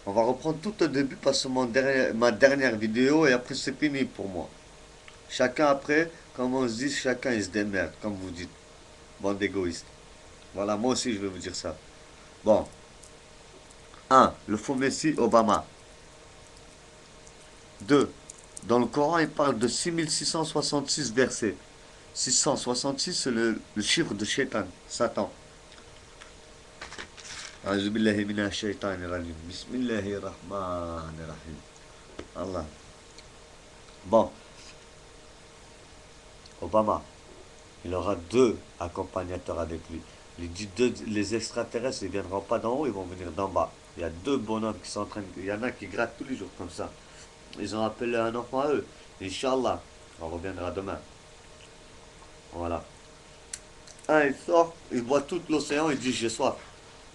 On va reprendre tout au début parce que ma dernière vidéo et après c'est fini pour moi. Chacun après, comme on se dit, chacun il se démerde, comme vous dites. Bande d'égoïstes. Voilà, moi aussi je vais vous dire ça. Bon, un, le faux Messie Obama. 2, dans le Coran il parle de 6666 versets. 666 c'est le chiffre de Shaitan, Satan. أعوذ بالله من الشيطان الرجيم بسم الله الرحمن الرحيم Allah. Bon, Obama, il aura deux accompagnateurs avec lui. Les extraterrestres, ils ne viendront pas d'en haut, ils vont venir d'en bas. Il y a deux bonhommes qui sont en train de... Il y en a qui grattent tous les jours comme ça. Ils ont appelé un enfant à eux. Inch'Allah, on reviendra demain. Voilà. Un, il sort, il voit tout l'océan, il dit j'ai soif.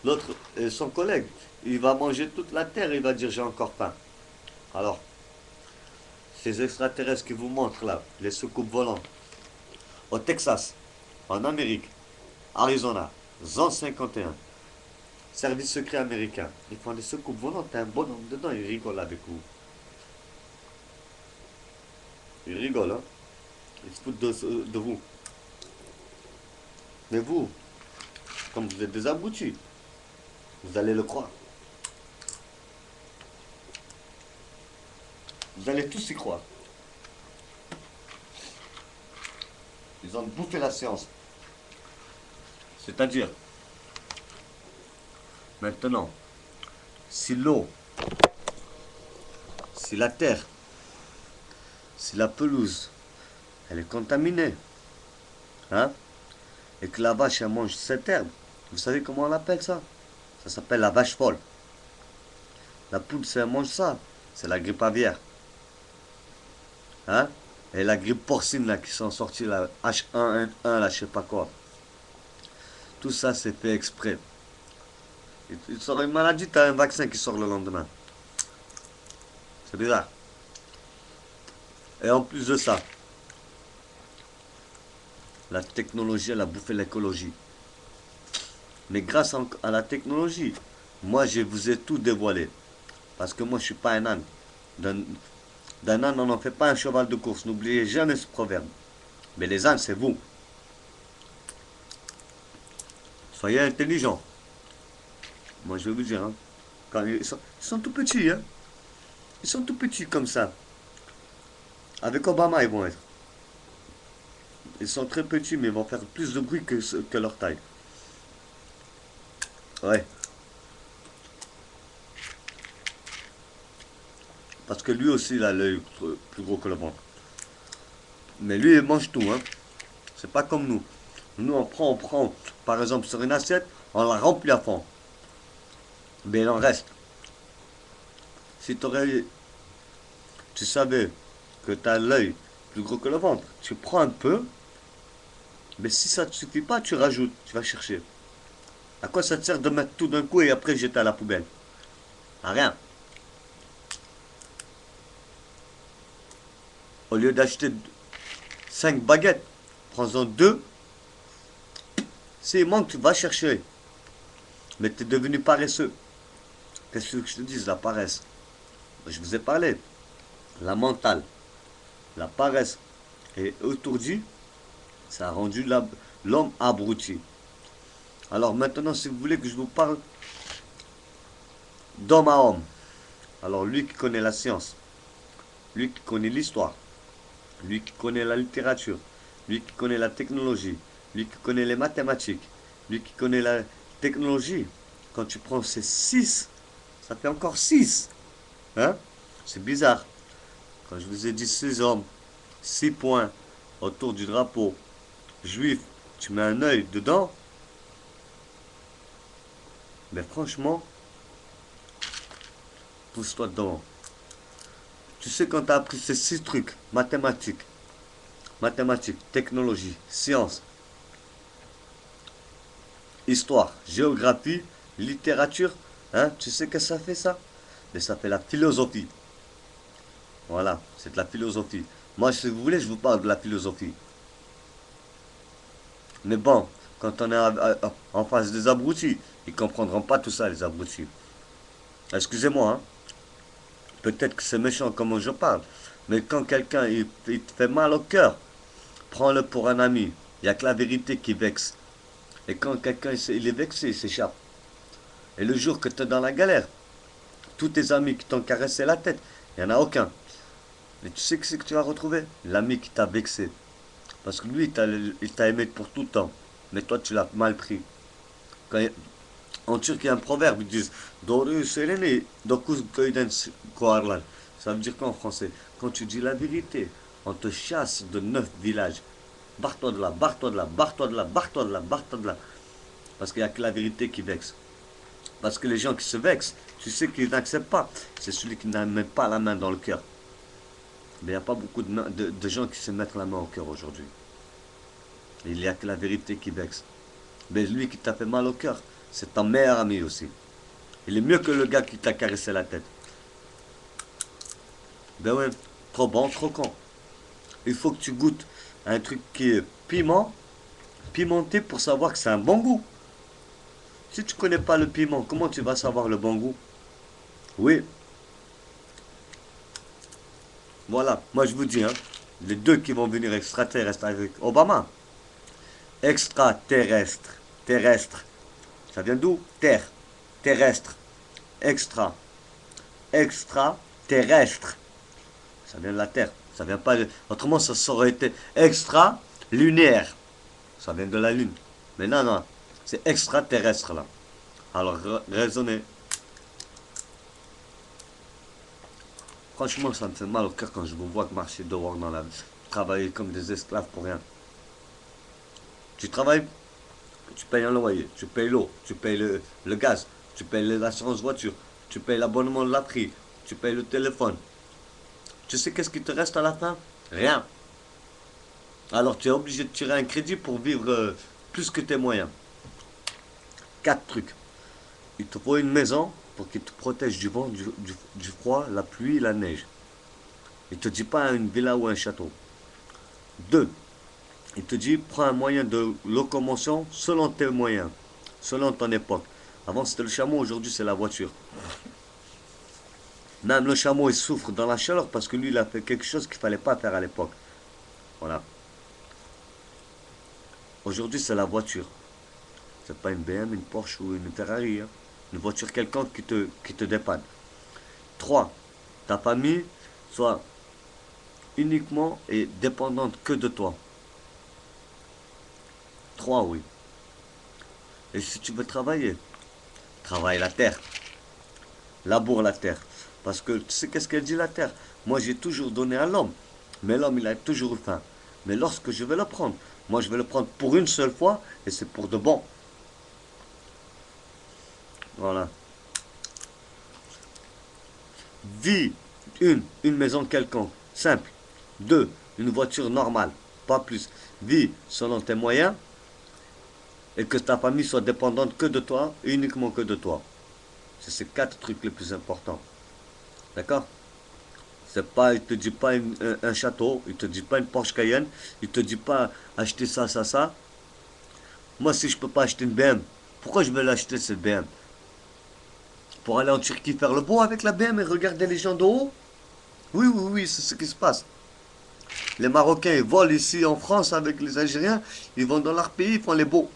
L'autre, son collègue, il va manger toute la terre, il va dire j'ai encore faim. Alors, ces extraterrestres qui vous montrent là, les soucoupes volantes, au Texas, en Amérique, Arizona, Zone 51, service secret américain, ils font des soucoupes volantes, t'as un bonhomme dedans, ils rigolent avec vous. Ils rigolent, hein. Ils se foutent de vous. Mais vous, comme vous êtes des abrutis, vous allez le croire. Vous allez tous y croire. Ils ont bouffé la science. C'est-à-dire, maintenant, si l'eau, si la terre, si la pelouse, elle est contaminée, hein, et que la vache, elle mange cette herbe, vous savez comment on appelle ça? Ça s'appelle la vache folle. La poule, si elle mange ça, c'est la grippe aviaire. Hein? Et la grippe porcine, là, qui sont sortis, la H1N1, là, je sais pas quoi. Tout ça, c'est fait exprès. Il sort une maladie, t'as un vaccin qui sort le lendemain. C'est bizarre. Et en plus de ça, la technologie, elle a bouffé l'écologie. Mais grâce à la technologie, moi, je vous ai tout dévoilé. Parce que moi, je suis pas un âne. D'un âne, on n'en fait pas un cheval de course. N'oubliez jamais ce proverbe. Mais les ânes, c'est vous. Soyez intelligents. Moi, je vais vous dire, hein, quand ils sont tout petits, hein. Ils sont tout petits comme ça. Avec Obama, ils vont être. Ils sont très petits, mais ils vont faire plus de bruit que leur taille. Ouais. Parce que lui aussi, il a l'œil plus gros que le ventre. Mais lui, il mange tout, hein. C'est pas comme nous. Nous, on prend, par exemple, sur une assiette, on la remplit à fond. Mais il en reste. Si tu savais que tu as l'œil plus gros que le ventre, tu prends un peu, mais si ça ne te suffit pas, tu rajoutes, tu vas chercher. À quoi ça te sert de mettre tout d'un coup et après jeter à la poubelle? À rien. Au lieu d'acheter 5 baguettes, prends-en 2. S'il manque, tu vas chercher. Mais tu es devenu paresseux. Qu'est-ce que je te dis, la paresse? Je vous ai parlé. La mentale, la paresse et étourdi, ça a rendu l'homme abruti. Alors maintenant, si vous voulez que je vous parle d'homme à homme, alors lui qui connaît la science, lui qui connaît l'histoire, lui qui connaît la littérature, lui qui connaît la technologie, lui qui connaît les mathématiques, lui qui connaît la technologie, quand tu prends ces 6, ça fait encore 6. Hein? C'est bizarre. Quand je vous ai dit 6 hommes, 6 points autour du drapeau juif, tu mets un œil dedans, mais franchement, pousse-toi dedans. Tu sais quand tu as appris ces 6 trucs, mathématiques, technologie, science, histoire, géographie, littérature, hein, tu sais que ça fait ça? Mais ça fait la philosophie. Voilà, c'est de la philosophie. Moi, si vous voulez, je vous parle de la philosophie. Mais bon, quand on est en face des abrutis, ils comprendront pas tout ça, les abrutis. Excusez-moi, hein. Peut-être que c'est méchant comment je parle. Mais quand quelqu'un il te fait mal au cœur, prends-le pour un ami. Il n'y a que la vérité qui vexe. Et quand quelqu'un il est vexé, il s'échappe. Et le jour que tu es dans la galère, tous tes amis qui t'ont caressé la tête, il n'y en a aucun. Et tu sais que c'est que tu vas retrouver l'ami qui t'a vexé. Parce que lui, il t'a aimé pour tout le temps. Mais toi, tu l'as mal pris. Quand, en Turquie, il y a un proverbe, ils disent Doğruyu söyleni, dokuz köyden kovarlar. Ça veut dire quoi en français? Quand tu dis la vérité, on te chasse de 9 villages. Barre-toi de là, barre-toi de là, barre-toi de là, barre-toi de là, barre-toi de là. Parce qu'il n'y a que la vérité qui vexe. Parce que les gens qui se vexent, tu sais qu'ils n'acceptent pas. C'est celui qui n'a même pas la main dans le cœur. Mais il n'y a pas beaucoup de gens qui se mettent la main au cœur aujourd'hui. Il n'y a que la vérité qui vexe. Mais lui qui t'a fait mal au cœur, c'est ton meilleur ami aussi. Il est mieux que le gars qui t'a caressé la tête. Ben ouais, trop bon, trop con. Il faut que tu goûtes un truc qui est pimenté pour savoir que c'est un bon goût. Si tu connais pas le piment, comment tu vas savoir le bon goût? Oui, voilà, moi je vous dis, hein, les deux qui vont venir extraterrestres avec Obama. Extraterrestre, terrestre. Ça vient d'où? Terre, terrestre, extra, extraterrestre. Ça vient de la Terre. Ça vient pas de... Autrement, ça aurait été extra-lunaire. Ça vient de la Lune. Mais non, non. C'est extraterrestre, là. Alors, raisonnez. Franchement, ça me fait mal au cœur quand je vous vois marcher dehors dans la... Travailler comme des esclaves pour rien. Tu travailles, tu payes un loyer, tu payes l'eau, tu payes le gaz, tu payes l'assurance voiture, tu payes l'abonnement de la prix, tu payes le téléphone. Tu sais qu'est-ce qui te reste à la fin? Rien. Alors tu es obligé de tirer un crédit pour vivre plus que tes moyens. Quatre trucs. Il te faut une maison pour qu'il te protège du vent, du froid, la pluie, la neige. Il te dit pas une villa ou un château. Deux. Il te dit prends un moyen de locomotion selon tes moyens, selon ton époque. Avant c'était le chameau, aujourd'hui c'est la voiture. Même le chameau il souffre dans la chaleur parce que lui il a fait quelque chose qu'il fallait pas faire à l'époque. Voilà. Aujourd'hui c'est la voiture. C'est pas une BM, une Porsche ou une Ferrari, hein. Une voiture quelconque qui te dépanne. 3. Ta famille soit uniquement et dépendante que de toi. 3, oui. Et si tu veux travailler, travaille la terre. Laboure la terre. Parce que tu sais qu'est-ce qu'elle dit la terre? Moi j'ai toujours donné à l'homme. Mais l'homme il a toujours faim. Mais lorsque je vais le prendre, moi je vais le prendre pour une seule fois et c'est pour de bon. Voilà. Vis une maison quelconque, simple. 2, une voiture normale, pas plus. Vis selon tes moyens et que ta famille soit dépendante que de toi, uniquement que de toi. C'est ces quatre trucs les plus importants. D'accord? C'est pas, il te dit pas un château, il te dit pas une Porsche Cayenne, il te dit pas acheter ça, ça, ça. Moi, si je peux pas acheter une BM, pourquoi je vais l'acheter cette BM? Pour aller en Turquie faire le beau avec la BM et regarder les gens de haut? Oui, oui, oui, c'est ce qui se passe. Les Marocains ils volent ici en France avec les Algériens, ils vont dans leur pays, ils font les beaux.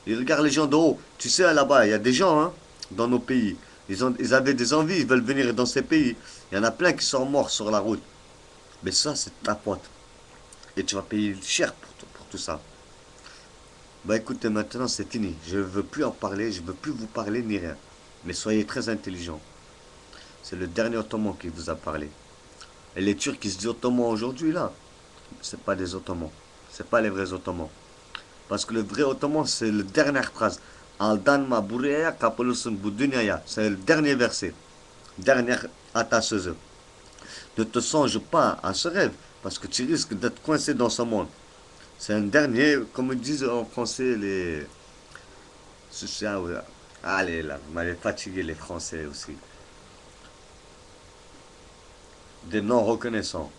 Ils regardent les gens de haut. Tu sais, là-bas, il y a des gens, hein, dans nos pays. Ils avaient des envies, ils veulent venir dans ces pays. Il y en a plein qui sont morts sur la route. Mais ça, c'est ta faute. Et tu vas payer cher pour tout ça. Bah écoutez, maintenant c'est fini. Je ne veux plus en parler, je ne veux plus vous parler ni rien. Mais soyez très intelligents. C'est le dernier Ottoman qui vous a parlé. Et les Turcs qui se disent Ottomans aujourd'hui, là, c'est pas des Ottomans. C'est pas les vrais Ottomans. Parce que le vrai Ottoman, c'est la dernière phrase. Aldanma buraya kapılırsın bu dünyaya. C'est le dernier verset. Dernière atasözü. Ne te songe pas à ce rêve, parce que tu risques d'être coincé dans ce monde. C'est un dernier, comme ils disent en français, les... Allez là, vous m'avez fatigué les Français aussi. Des non reconnaissants.